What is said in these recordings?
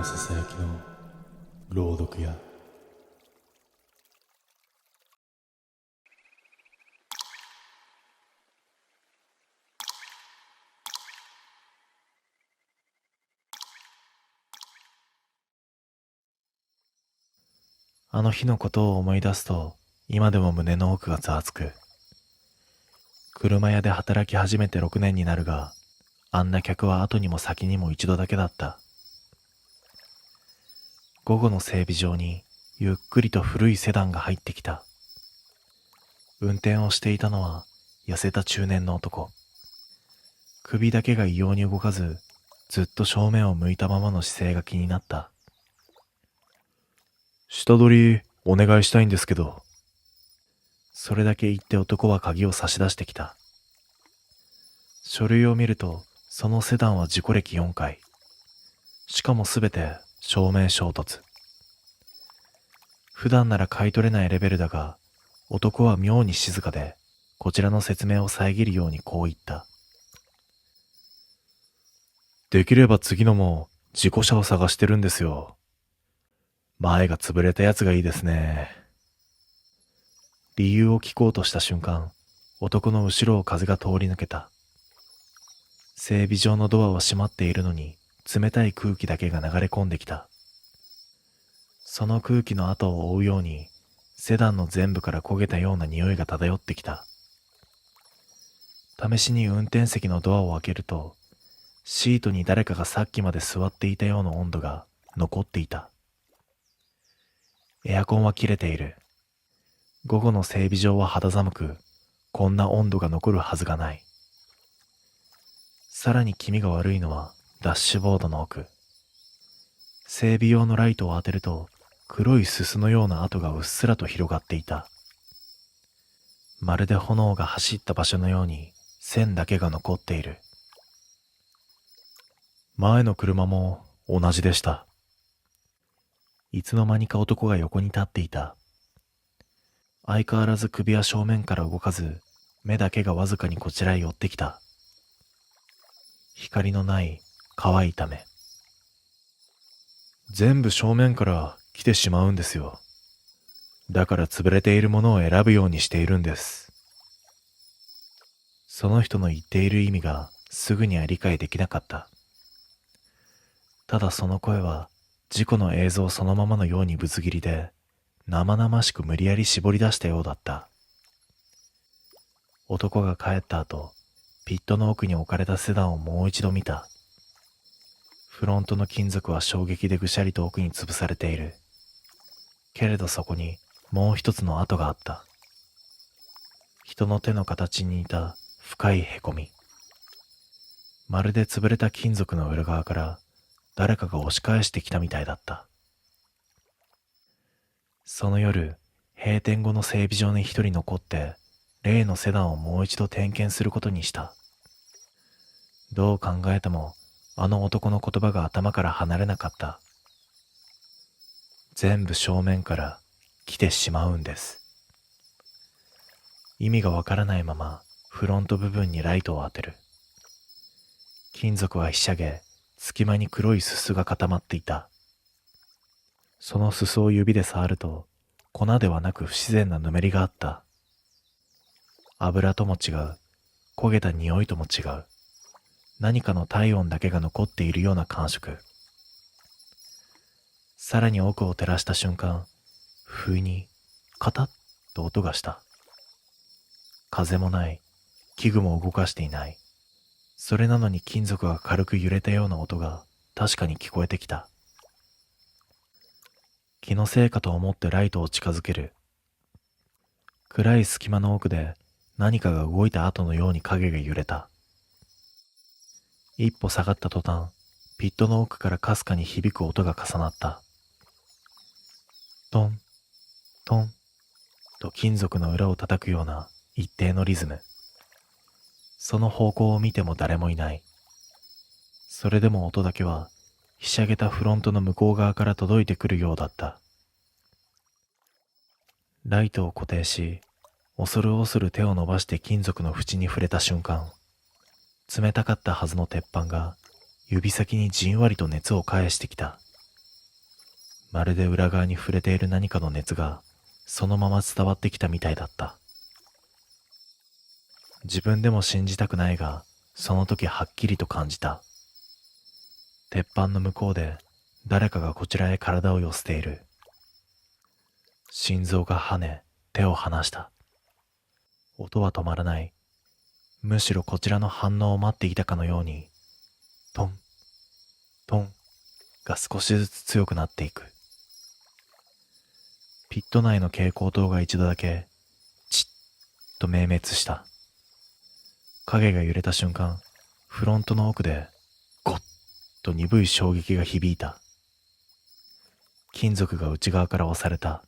のささやきの朗読やあの日のことを思い出すと今でも胸の奥がざわつく。車屋で働き始めて6年になるが、あんな客は後にも先にも一度だけだった。午後の整備場にゆっくりと古いセダンが入ってきた。運転をしていたのは痩せた中年の男。首だけが異様に動かず、ずっと正面を向いたままの姿勢が気になった。下取りお願いしたいんですけど。それだけ言って男は鍵を差し出してきた。書類を見ると、そのセダンは事故歴4回。しかもすべて正面衝突。普段なら買い取れないレベルだが、男は妙に静かで、こちらの説明を遮るようにこう言った。できれば次のも事故車を探してるんですよ。前が潰れたやつがいいですね。理由を聞こうとした瞬間、男の後ろを風が通り抜けた。整備場のドアは閉まっているのに、冷たい空気だけが流れ込んできた。その空気の後を追うように、セダンの全部から焦げたような匂いが漂ってきた。試しに運転席のドアを開けると、シートに誰かがさっきまで座っていたような温度が残っていた。エアコンは切れている。午後の整備場は肌寒く、こんな温度が残るはずがない。さらに気味が悪いのはダッシュボードの奥。整備用のライトを当てると、黒いすすのような跡がうっすらと広がっていた。まるで炎が走った場所のように線だけが残っている。前の車も同じでした。いつの間にか男が横に立っていた。相変わらず首は正面から動かず、目だけがわずかにこちらへ寄ってきた。光のない乾いた目。全部正面から来てしまうんですよ。だから潰れているものを選ぶようにしているんです。その人の言っている意味がすぐには理解できなかった。ただその声は事故の映像そのままのようにぶつ切りで、生々しく無理やり絞り出したようだった。男が帰った後、ピットの奥に置かれたセダンをもう一度見た。フロントの金属は衝撃でぐしゃりと奥に潰されている。けれどそこにもう一つの跡があった。人の手の形に似た深いへこみ。まるで潰れた金属の裏側から誰かが押し返してきたみたいだった。その夜、閉店後の整備場に一人残って、例のセダンをもう一度点検することにした。どう考えても、あの男の言葉が頭から離れなかった。全部正面から来てしまうんです。意味がわからないまま、フロント部分にライトを当てる。金属はひしゃげ、隙間に黒いすすが固まっていた。そのすすを指で触ると、粉ではなく不自然なぬめりがあった。油とも違う、焦げた匂いとも違う、何かの体温だけが残っているような感触。さらに奥を照らした瞬間、不意にカタッと音がした。風もない、器具も動かしていない。それなのに金属が軽く揺れたような音が確かに聞こえてきた。気のせいかと思ってライトを近づける。暗い隙間の奥で何かが動いた後のように影が揺れた。一歩下がった途端、ピットの奥からかすかに響く音が重なった。トン、トンと金属の裏を叩くような一定のリズム。その方向を見ても誰もいない。それでも音だけはひしゃげたフロントの向こう側から届いてくるようだった。ライトを固定し、恐る恐る手を伸ばして金属の縁に触れた瞬間、冷たかったはずの鉄板が指先にじんわりと熱を返してきた。まるで裏側に触れている何かの熱がそのまま伝わってきたみたいだった。自分でも信じたくないが、その時はっきりと感じた。鉄板の向こうで誰かがこちらへ体を寄せている。心臓が跳ね、手を離した。音は止まらない。むしろこちらの反応を待っていたかのように、トン、トンが少しずつ強くなっていく。ピット内の蛍光灯が一度だけ、チッと明滅した。影が揺れた瞬間、フロントの奥で、ゴッと鈍い衝撃が響いた。金属が内側から押された。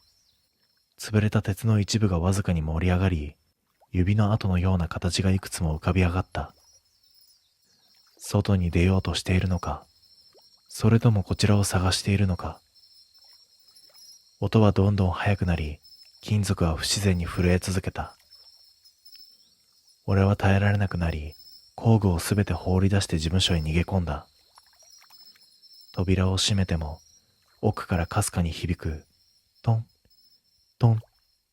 潰れた鉄の一部がわずかに盛り上がり、指の跡のような形がいくつも浮かび上がった。外に出ようとしているのか、それともこちらを探しているのか。音はどんどん速くなり、金属は不自然に震え続けた。俺は耐えられなくなり、工具をすべて放り出して事務所へ逃げ込んだ。扉を閉めても、奥からかすかに響く、トン、トン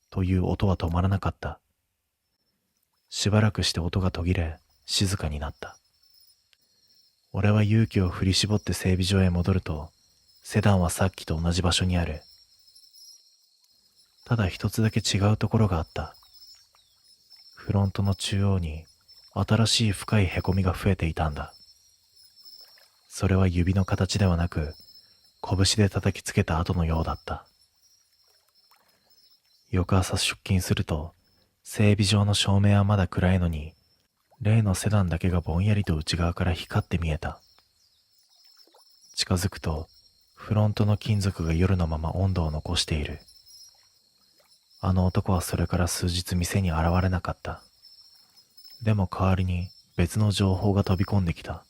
という音は止まらなかった。しばらくして音が途切れ、静かになった。俺は勇気を振り絞って整備場へ戻ると、セダンはさっきと同じ場所にある。ただ一つだけ違うところがあった。フロントの中央に新しい深いへこみが増えていたんだ。それは指の形ではなく、拳で叩きつけた跡のようだった。翌朝出勤すると、整備場の照明はまだ暗いのに、例のセダンだけがぼんやりと内側から光って見えた。近づくと、フロントの金属が夜のまま温度を残している。あの男はそれから数日店に現れなかった。でも代わりに別の情報が飛び込んできた。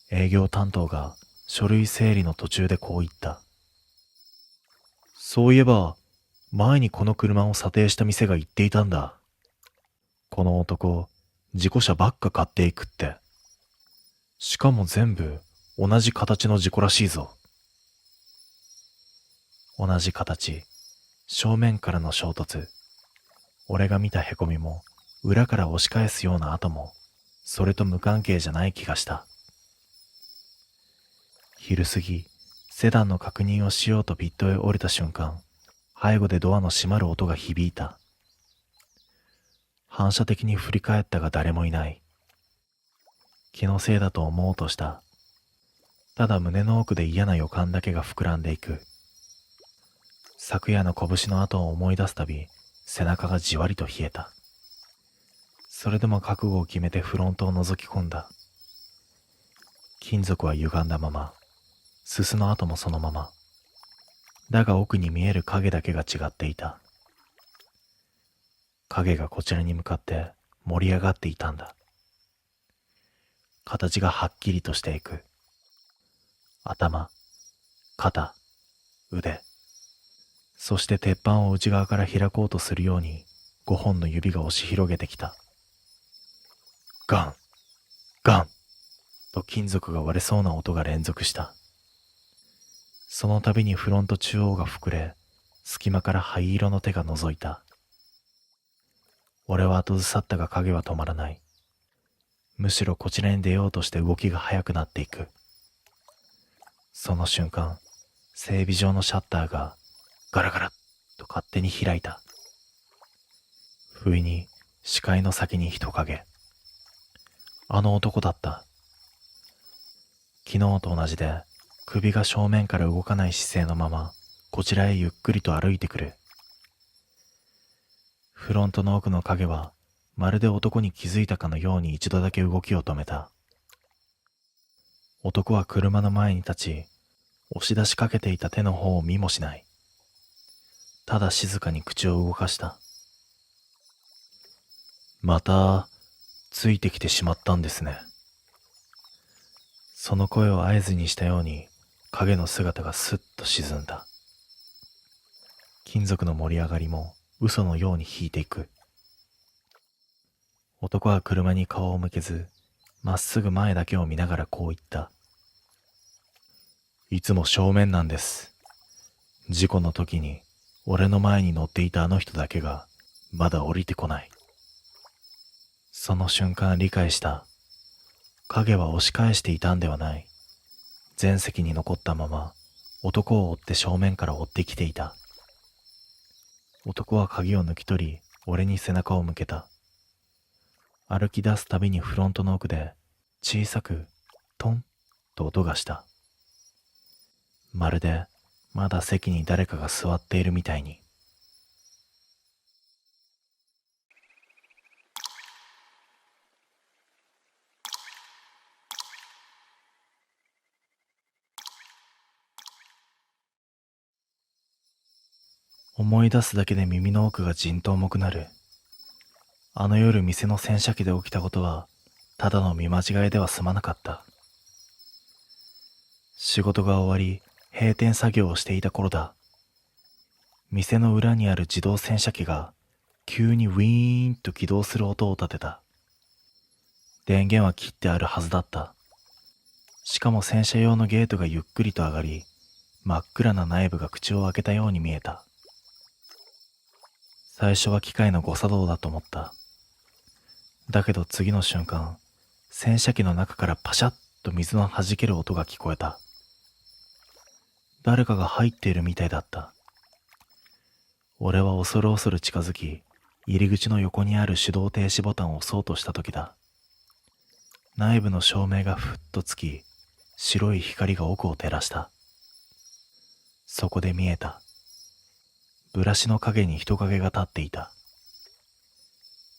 営業担当が書類整理の途中でこう言った。そういえば、前にこの車を査定した店が言っていたんだ。この男、事故車ばっか買っていくって。しかも全部同じ形の事故らしいぞ。同じ形、正面からの衝突。俺が見たへこみも、裏から押し返すような跡も、それと無関係じゃない気がした。昼過ぎ、セダンの確認をしようとピットへ降りた瞬間、背後でドアの閉まる音が響いた。反射的に振り返ったが誰もいない。気のせいだと思おうとした。ただ胸の奥で嫌な予感だけが膨らんでいく。昨夜の拳の跡を思い出すたび、背中がじわりと冷えた。それでも覚悟を決めてフロントを覗き込んだ。金属は歪んだまま、すすの跡もそのまま。だが奥に見える影だけが違っていた。影がこちらに向かって盛り上がっていたんだ。形がはっきりとしていく。頭、肩、腕。そして鉄板を内側から開こうとするように5本の指が押し広げてきた。ガン、ガンと金属が割れそうな音が連続した。その度にフロント中央が膨れ、隙間から灰色の手が覗いた。俺は後ずさったが影は止まらない。むしろこちらに出ようとして動きが速くなっていく。その瞬間、整備場のシャッターがガラガラッと勝手に開いた。不意に視界の先に人影。あの男だった。昨日と同じで首が正面から動かない姿勢のままこちらへゆっくりと歩いてくる。フロントの奥の影はまるで男に気づいたかのように一度だけ動きを止めた。男は車の前に立ち、押し出しかけていた手の方を見もしない。ただ静かに口を動かした。また、ついてきてしまったんですね。その声を合図にしたように、影の姿がスッと沈んだ。金属の盛り上がりも嘘のように引いていく。男は車に顔を向けず、まっすぐ前だけを見ながらこう言った。いつも正面なんです。事故の時に俺の前に乗っていたあの人だけがまだ降りてこない。その瞬間理解した。影は押し返していたんではない。前席に残ったまま男を追って正面から追ってきていた。男は鍵を抜き取り、俺に背中を向けた。歩き出すたびにフロントの奥で小さくトンと音がした。まるでまだ席に誰かが座っているみたいに。思い出すだけで耳の奥がじんと重くなる。あの夜店の洗車機で起きたことはただの見間違いでは済まなかった。仕事が終わり閉店作業をしていた頃だ。店の裏にある自動洗車機が急にウィーンと起動する音を立てた。電源は切ってあるはずだった。しかも洗車用のゲートがゆっくりと上がり、真っ暗な内部が口を開けたように見えた。最初は機械の誤作動だと思った。だけど次の瞬間、洗車機の中からパシャッと水の弾ける音が聞こえた。誰かが入っているみたいだった。俺は恐る恐る近づき、入り口の横にある手動停止ボタンを押そうとした時だ。内部の照明がふっとつき、白い光が奥を照らした。そこで見えた。ブラシの影に人影が立っていた。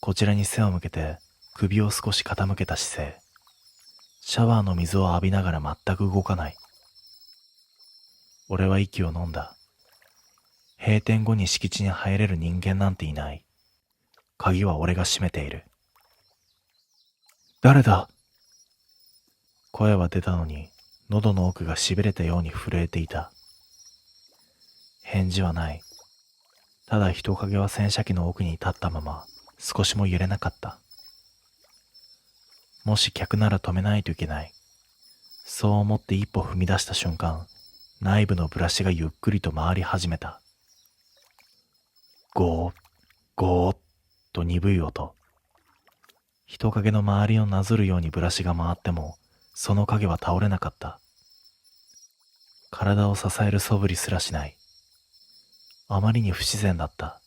こちらに背を向けて首を少し傾けた姿勢。シャワーの水を浴びながら全く動かない。俺は息を飲んだ。閉店後に敷地に入れる人間なんていない。鍵は俺が閉めている。誰だ？声は出たのに、喉の奥がしびれたように震えていた。返事はない。ただ人影は洗車機の奥に立ったまま、少しも揺れなかった。もし客なら止めないといけない。そう思って一歩踏み出した瞬間、内部のブラシがゆっくりと回り始めた。ゴー、ゴーっと鈍い音。人影の周りをなぞるようにブラシが回っても、その影は倒れなかった。体を支える素振りすらしない。あまりに不自然だった。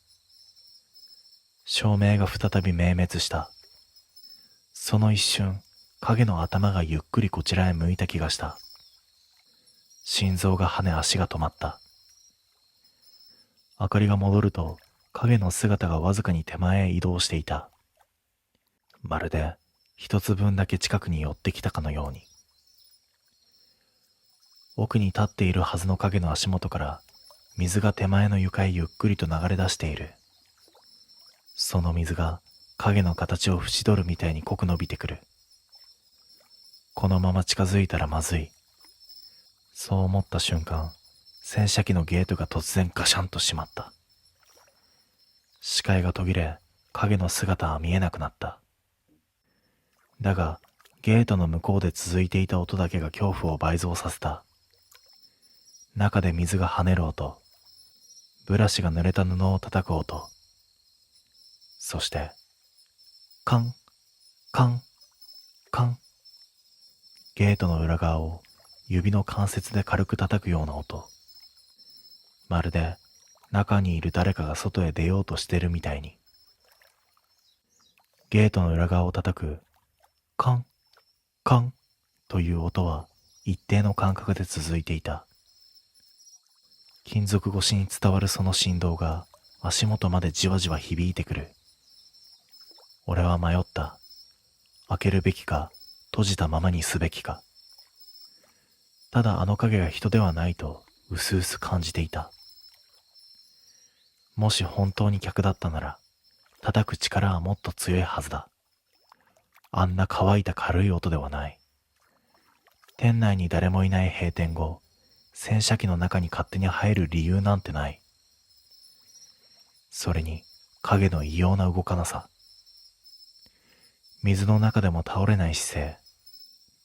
照明が再び明滅した。その一瞬、影の頭がゆっくりこちらへ向いた気がした。心臓が跳ね足が止まった。明かりが戻ると、影の姿がわずかに手前へ移動していた。まるで一つ分だけ近くに寄ってきたかのように。奥に立っているはずの影の足元から水が手前の床へゆっくりと流れ出している。その水が影の形を縁取るみたいに濃く伸びてくる。このまま近づいたらまずい。そう思った瞬間、洗車機のゲートが突然ガシャンと閉まった。視界が途切れ、影の姿は見えなくなった。だが、ゲートの向こうで続いていた音だけが恐怖を倍増させた。中で水が跳ねる音、ブラシが濡れた布を叩く音、そして、カン、カン、カン。ゲートの裏側を指の関節で軽く叩くような音。まるで中にいる誰かが外へ出ようとしてるみたいに。ゲートの裏側を叩くカン、カンという音は一定の間隔で続いていた。金属越しに伝わるその振動が足元までじわじわ響いてくる。俺は迷った。開けるべきか、閉じたままにすべきか。ただあの影が人ではないとうすうす感じていた。もし本当に客だったなら、叩く力はもっと強いはずだ。あんな乾いた軽い音ではない。店内に誰もいない閉店後、洗車機の中に勝手に入る理由なんてない。それに影の異様な動かなさ。水の中でも倒れない姿勢。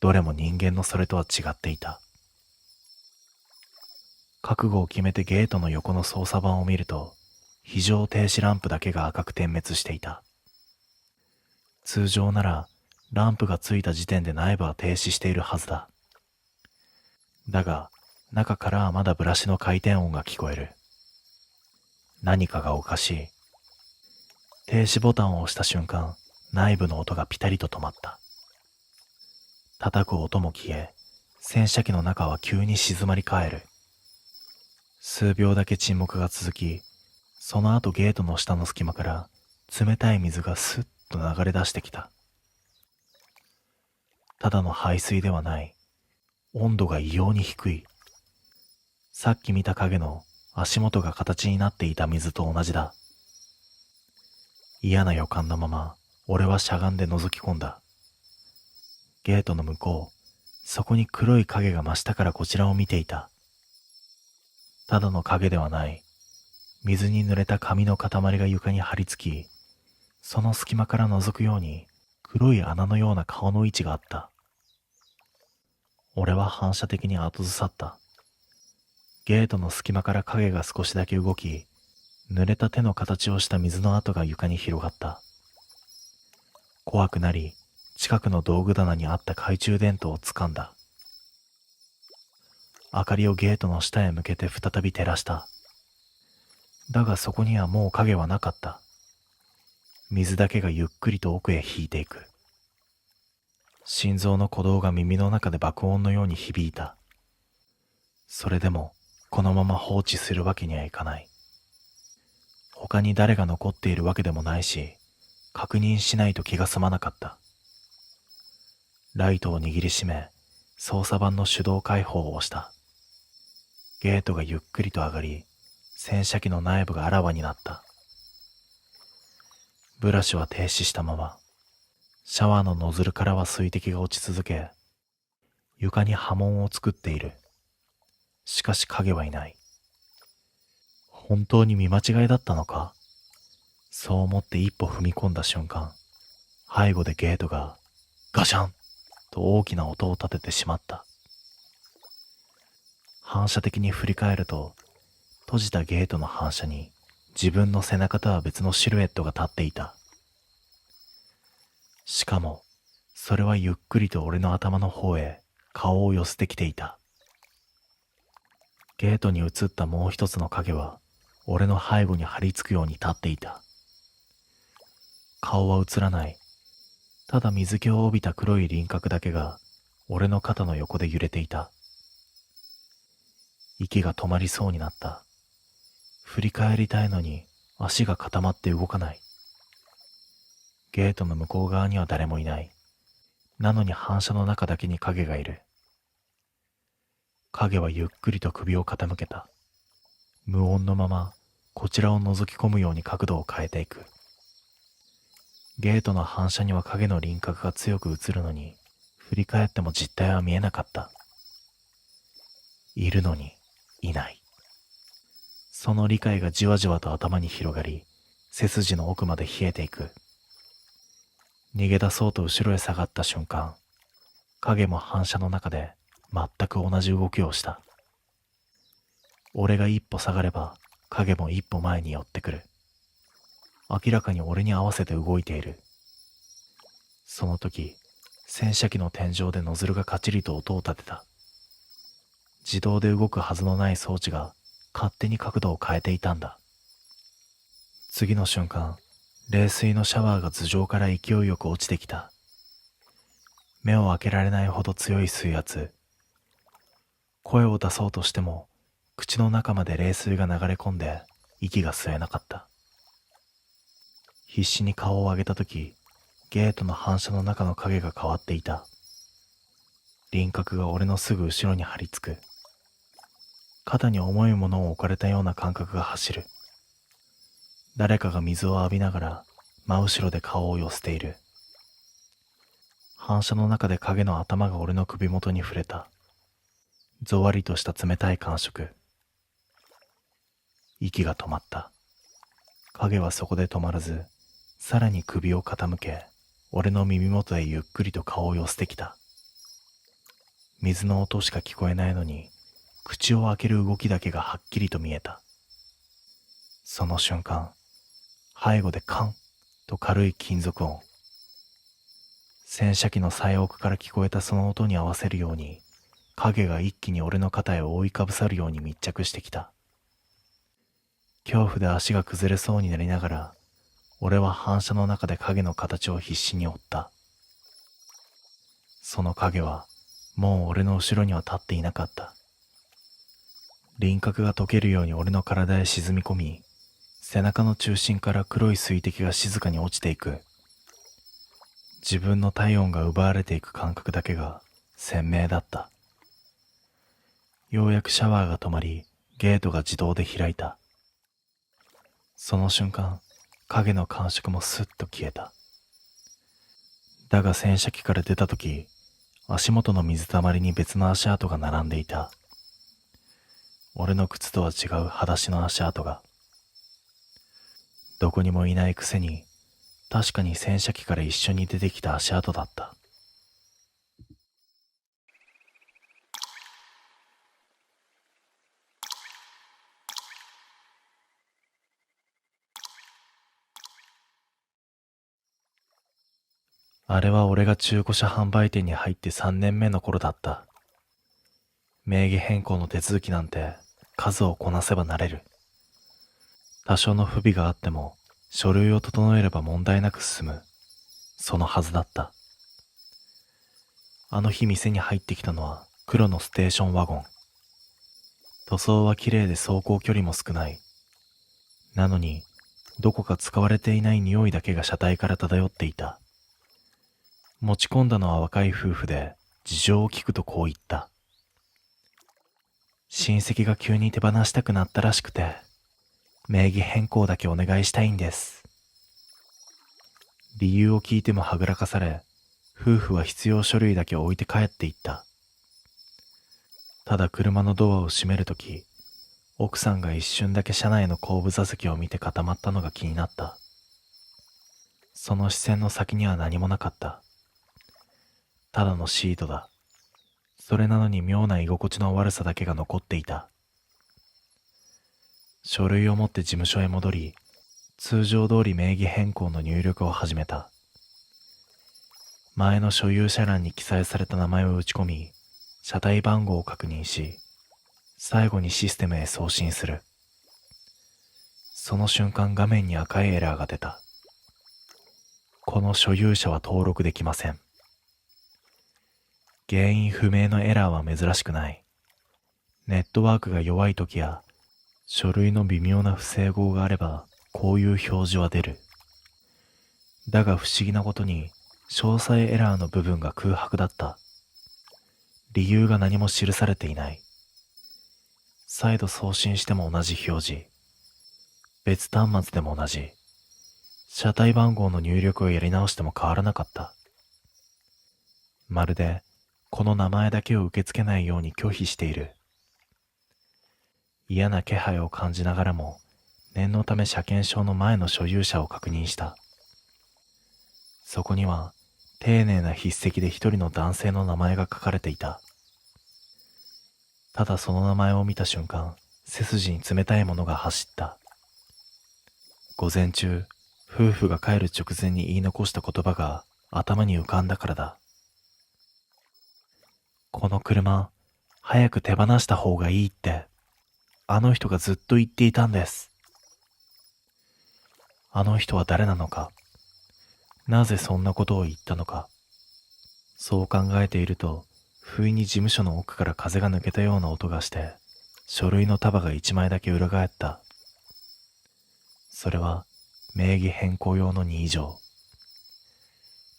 どれも人間のそれとは違っていた。覚悟を決めてゲートの横の操作盤を見ると、非常停止ランプだけが赤く点滅していた。通常ならランプがついた時点で内部は停止しているはずだ。だが中からはまだブラシの回転音が聞こえる。何かがおかしい。停止ボタンを押した瞬間、内部の音がピタリと止まった。叩く音も消え、洗車機の中は急に静まり返る。数秒だけ沈黙が続き、その後ゲートの下の隙間から冷たい水がスッと流れ出してきた。ただの排水ではない。温度が異様に低い。さっき見た影の足元が形になっていた水と同じだ。嫌な予感のまま、俺はしゃがんで覗き込んだ。ゲートの向こう、そこに黒い影が真下からこちらを見ていた。ただの影ではない。水に濡れた紙の塊が床に張り付き、その隙間から覗くように黒い穴のような顔の位置があった。俺は反射的に後ずさった。ゲートの隙間から影が少しだけ動き、濡れた手の形をした水の跡が床に広がった。怖くなり、近くの道具棚にあった懐中電灯を掴んだ。明かりをゲートの下へ向けて再び照らした。だがそこにはもう影はなかった。水だけがゆっくりと奥へ引いていく。心臓の鼓動が耳の中で爆音のように響いた。それでもこのまま放置するわけにはいかない。他に誰が残っているわけでもないし、確認しないと気が済まなかった。ライトを握りしめ、操作盤の手動開放を押した。ゲートがゆっくりと上がり、洗車機の内部があらわになった。ブラシは停止したまま、シャワーのノズルからは水滴が落ち続け、床に波紋を作っている。しかし影はいない。本当に見間違いだったのか？そう思って一歩踏み込んだ瞬間、背後でゲートがガシャンと大きな音を立ててしまった。反射的に振り返ると、閉じたゲートの反射に自分の背中とは別のシルエットが立っていた。しかも、それはゆっくりと俺の頭の方へ顔を寄せてきていた。ゲートに映ったもう一つの影は、俺の背後に張り付くように立っていた。顔は映らない。ただ水気を帯びた黒い輪郭だけが、俺の肩の横で揺れていた。息が止まりそうになった。振り返りたいのに足が固まって動かない。ゲートの向こう側には誰もいない。なのに反射の中だけに影がいる。影はゆっくりと首を傾けた。無音のままこちらを覗き込むように角度を変えていく。ゲートの反射には影の輪郭が強く映るのに、振り返っても実体は見えなかった。いるのにいない。その理解がじわじわと頭に広がり、背筋の奥まで冷えていく。逃げ出そうと後ろへ下がった瞬間、影も反射の中で全く同じ動きをした。俺が一歩下がれば、影も一歩前に寄ってくる。明らかに俺に合わせて動いている。その時、洗車機の天井でノズルがカチリと音を立てた。自動で動くはずのない装置が勝手に角度を変えていたんだ。次の瞬間、冷水のシャワーが頭上から勢いよく落ちてきた。目を開けられないほど強い水圧。声を出そうとしても、口の中まで冷水が流れ込んで息が吸えなかった。必死に顔を上げたとき、ゲートの反射の中の影が変わっていた。輪郭が俺のすぐ後ろに張り付く。肩に重いものを置かれたような感覚が走る。誰かが水を浴びながら真後ろで顔を寄せている。反射の中で影の頭が俺の首元に触れた。ぞわりとした冷たい感触。息が止まった。影はそこで止まらず、さらに首を傾け、俺の耳元へゆっくりと顔を寄せてきた。水の音しか聞こえないのに、口を開ける動きだけがはっきりと見えた。その瞬間、背後でカンと軽い金属音。洗車機の最奥から聞こえたその音に合わせるように、影が一気に俺の肩へ覆いかぶさるように密着してきた。恐怖で足が崩れそうになりながら、俺は反射の中で影の形を必死に追った。その影は、もう俺の後ろには立っていなかった。輪郭が溶けるように俺の体へ沈み込み、背中の中心から黒い水滴が静かに落ちていく。自分の体温が奪われていく感覚だけが鮮明だった。ようやくシャワーが止まり、ゲートが自動で開いた。その瞬間、影の感触もスッと消えた。だが洗車機から出たとき、足元の水たまりに別の足跡が並んでいた。俺の靴とは違う裸足の足跡が。どこにもいないくせに、確かに洗車機から一緒に出てきた足跡だった。あれは俺が中古車販売店に入って3年目の頃だった。名義変更の手続きなんて数をこなせばなれる。多少の不備があっても書類を整えれば問題なく進む。そのはずだった。あの日店に入ってきたのは黒のステーションワゴン。塗装は綺麗で走行距離も少ない。なのに、どこか使われていない匂いだけが車体から漂っていた。持ち込んだのは若い夫婦で、事情を聞くとこう言った。親戚が急に手放したくなったらしくて、名義変更だけお願いしたいんです。理由を聞いてもはぐらかされ、夫婦は必要書類だけ置いて帰っていった。ただ車のドアを閉めるとき、奥さんが一瞬だけ車内の後部座席を見て固まったのが気になった。その視線の先には何もなかった。ただのシートだ。それなのに妙な居心地の悪さだけが残っていた。書類を持って事務所へ戻り、通常通り名義変更の入力を始めた。前の所有者欄に記載された名前を打ち込み、車体番号を確認し、最後にシステムへ送信する。その瞬間画面に赤いエラーが出た。この所有者は登録できません。原因不明のエラーは珍しくない。ネットワークが弱い時や書類の微妙な不整合があればこういう表示は出る。だが不思議なことに詳細エラーの部分が空白だった。理由が何も記されていない。再度送信しても同じ表示。別端末でも同じ。車体番号の入力をやり直しても変わらなかった。まるでこの名前だけを受け付けないように拒否している。嫌な気配を感じながらも念のため車検証の前の所有者を確認した。そこには丁寧な筆跡で一人の男性の名前が書かれていた。ただその名前を見た瞬間、背筋に冷たいものが走った。午前中、夫婦が帰る直前に言い残した言葉が頭に浮かんだからだ。この車、早く手放した方がいいって、あの人がずっと言っていたんです。あの人は誰なのか、なぜそんなことを言ったのか。そう考えていると、不意に事務所の奥から風が抜けたような音がして、書類の束が一枚だけ裏返った。それは、名義変更用の2以上。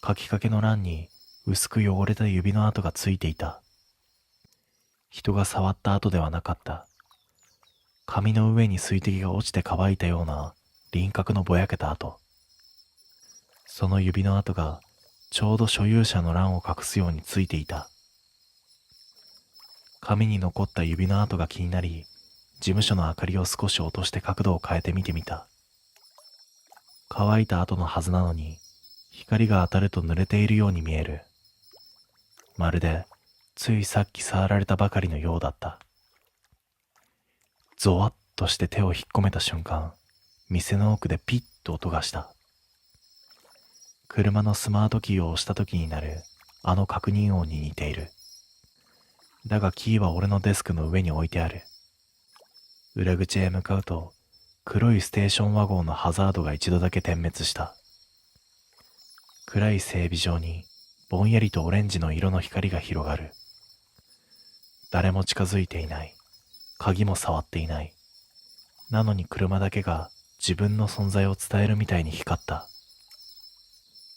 書きかけの欄に薄く汚れた指の跡がついていた。人が触った跡ではなかった。紙の上に水滴が落ちて乾いたような輪郭のぼやけた跡。その指の跡がちょうど所有者の欄を隠すようについていた。紙に残った指の跡が気になり、事務所の明かりを少し落として角度を変えて見てみた。乾いた跡のはずなのに、光が当たると濡れているように見える。まるで、ついさっき触られたばかりのようだった。ゾワッとして手を引っ込めた瞬間、店の奥でピッと音がした。車のスマートキーを押した時になるあの確認音に似ている。だがキーは俺のデスクの上に置いてある。裏口へ向かうと、黒いステーションワゴンのハザードが一度だけ点滅した。暗い整備場にぼんやりとオレンジの色の光が広がる。誰も近づいていない。鍵も触っていない。なのに車だけが自分の存在を伝えるみたいに光った。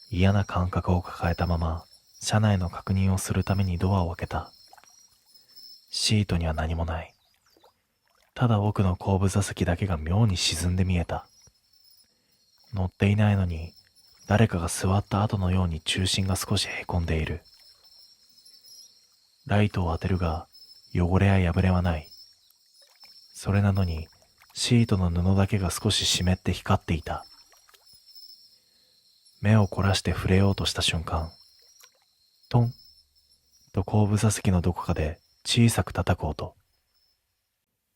嫌な感覚を抱えたまま、車内の確認をするためにドアを開けた。シートには何もない。ただ奥の後部座席だけが妙に沈んで見えた。乗っていないのに、誰かが座った後のように中心が少しへこんでいる。ライトを当てるが、汚れや破れはない。それなのに、シートの布だけが少し湿って光っていた。目を凝らして触れようとした瞬間、トンと後部座席のどこかで小さく叩く音。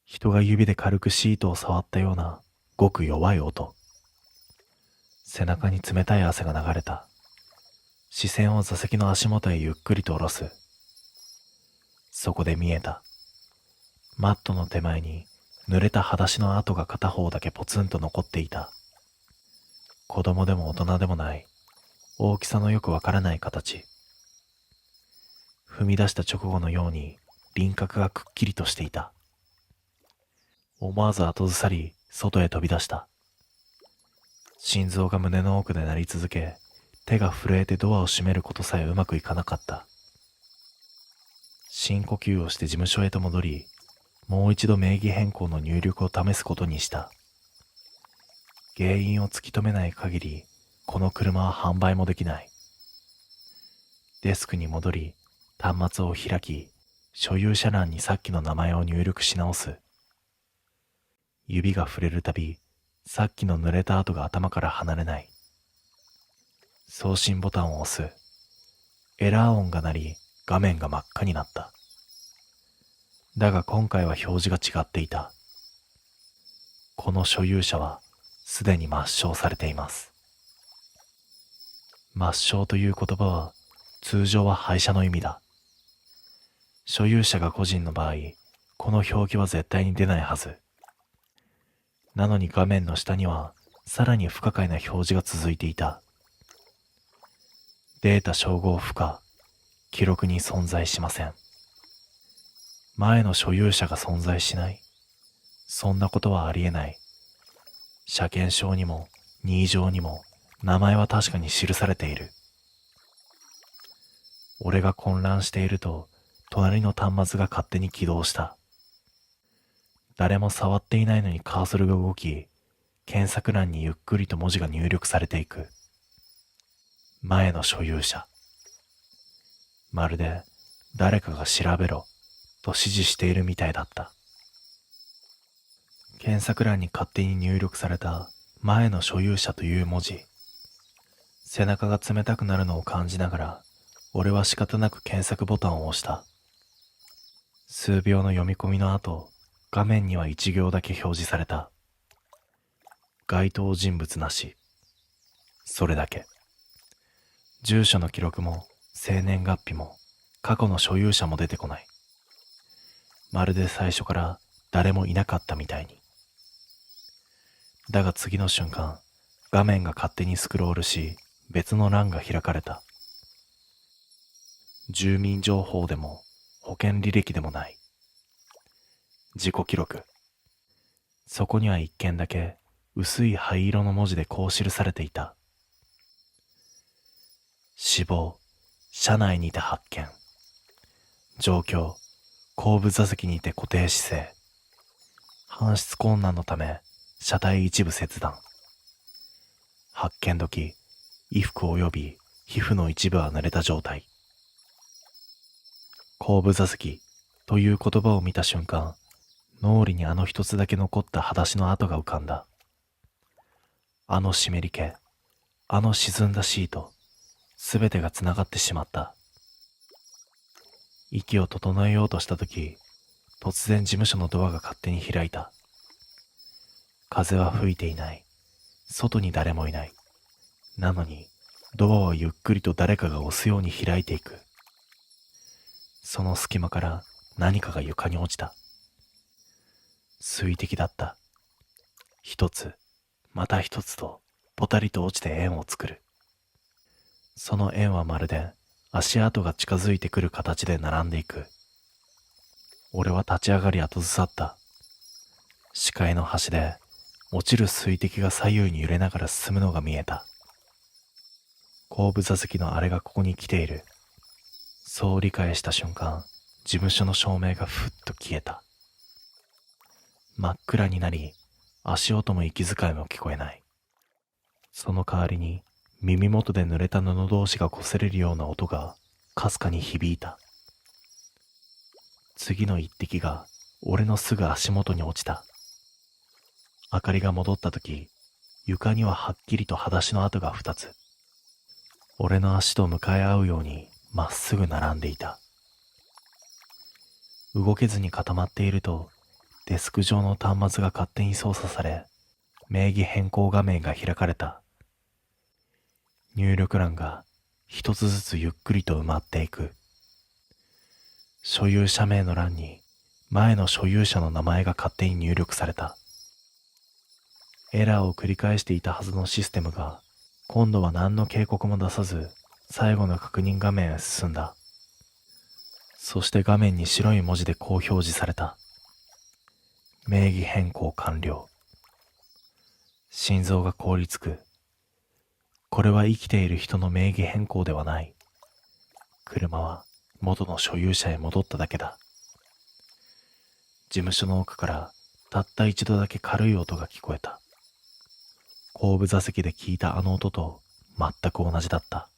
人が指で軽くシートを触ったようなごく弱い音。背中に冷たい汗が流れた。視線を座席の足元へゆっくりと下ろす。そこで見えた。マットの手前に濡れた裸足の跡が片方だけポツンと残っていた。子供でも大人でもない、大きさのよくわからない形。踏み出した直後のように輪郭がくっきりとしていた。思わず後ずさり外へ飛び出した。心臓が胸の奥で鳴り続け、手が震えてドアを閉めることさえうまくいかなかった。深呼吸をして事務所へと戻り、もう一度名義変更の入力を試すことにした。原因を突き止めない限り、この車は販売もできない。デスクに戻り、端末を開き、所有者欄にさっきの名前を入力し直す。指が触れるたび、さっきの濡れた跡が頭から離れない。送信ボタンを押す。エラー音が鳴り、画面が真っ赤になった。だが今回は表示が違っていた。この所有者はすでに抹消されています。抹消という言葉は通常は廃車の意味だ。所有者が個人の場合、この表記は絶対に出ないはず。なのに画面の下にはさらに不可解な表示が続いていた。データ照合不可、記録に存在しません。前の所有者が存在しない。そんなことはありえない。車検証にも任意状にも名前は確かに記されている。俺が混乱していると、隣の端末が勝手に起動した。誰も触っていないのにカーソルが動き、検索欄にゆっくりと文字が入力されていく。前の所有者。まるで誰かが調べろと指示しているみたいだった。検索欄に勝手に入力された前の所有者という文字。背中が冷たくなるのを感じながら、俺は仕方なく検索ボタンを押した。数秒の読み込みの後、画面には一行だけ表示された。該当人物なし。それだけ。住所の記録も生年月日も過去の所有者も出てこない。まるで最初から誰もいなかったみたいに。だが次の瞬間、画面が勝手にスクロールし、別の欄が開かれた。住民情報でも保険履歴でもない。自己記録。そこには一件だけ薄い灰色の文字でこう記されていた。死亡、車内にて発見。状況、後部座席にて固定姿勢。搬出困難のため車体一部切断。発見時、衣服及び皮膚の一部は濡れた状態。後部座席という言葉を見た瞬間、脳裏にあの一つだけ残った裸足の跡が浮かんだ。あの湿り気、あの沈んだシート、すべてがつながってしまった。息を整えようとしたとき、突然事務所のドアが勝手に開いた。風は吹いていない。外に誰もいない。なのに、ドアはゆっくりと誰かが押すように開いていく。その隙間から何かが床に落ちた。水滴だった。一つ、また一つと、ぽたりと落ちて円を作る。その円はまるで足跡が近づいてくる形で並んでいく。俺は立ち上がり後ずさった。視界の端で落ちる水滴が左右に揺れながら進むのが見えた。後部座席のあれがここに来ている。そう理解した瞬間、事務所の照明がふっと消えた。真っ暗になり、足音も息遣いも聞こえない。その代わりに耳元で濡れた布同士が擦れるような音がかすかに響いた。次の一滴が俺のすぐ足元に落ちた。明かりが戻った時、床にははっきりと裸足の跡が2つ。俺の足と向かい合うようにまっすぐ並んでいた。動けずに固まっていると、デスク上の端末が勝手に操作され、名義変更画面が開かれた。入力欄が一つずつゆっくりと埋まっていく。所有者名の欄に前の所有者の名前が勝手に入力された。エラーを繰り返していたはずのシステムが今度は何の警告も出さず最後の確認画面へ進んだ。そして画面に白い文字でこう表示された。名義変更完了。心臓が凍りつく。これは生きている人の名義変更ではない。車は元の所有者へ戻っただけだ。事務所の奥からたった一度だけ軽い音が聞こえた。後部座席で聞いたあの音と全く同じだった。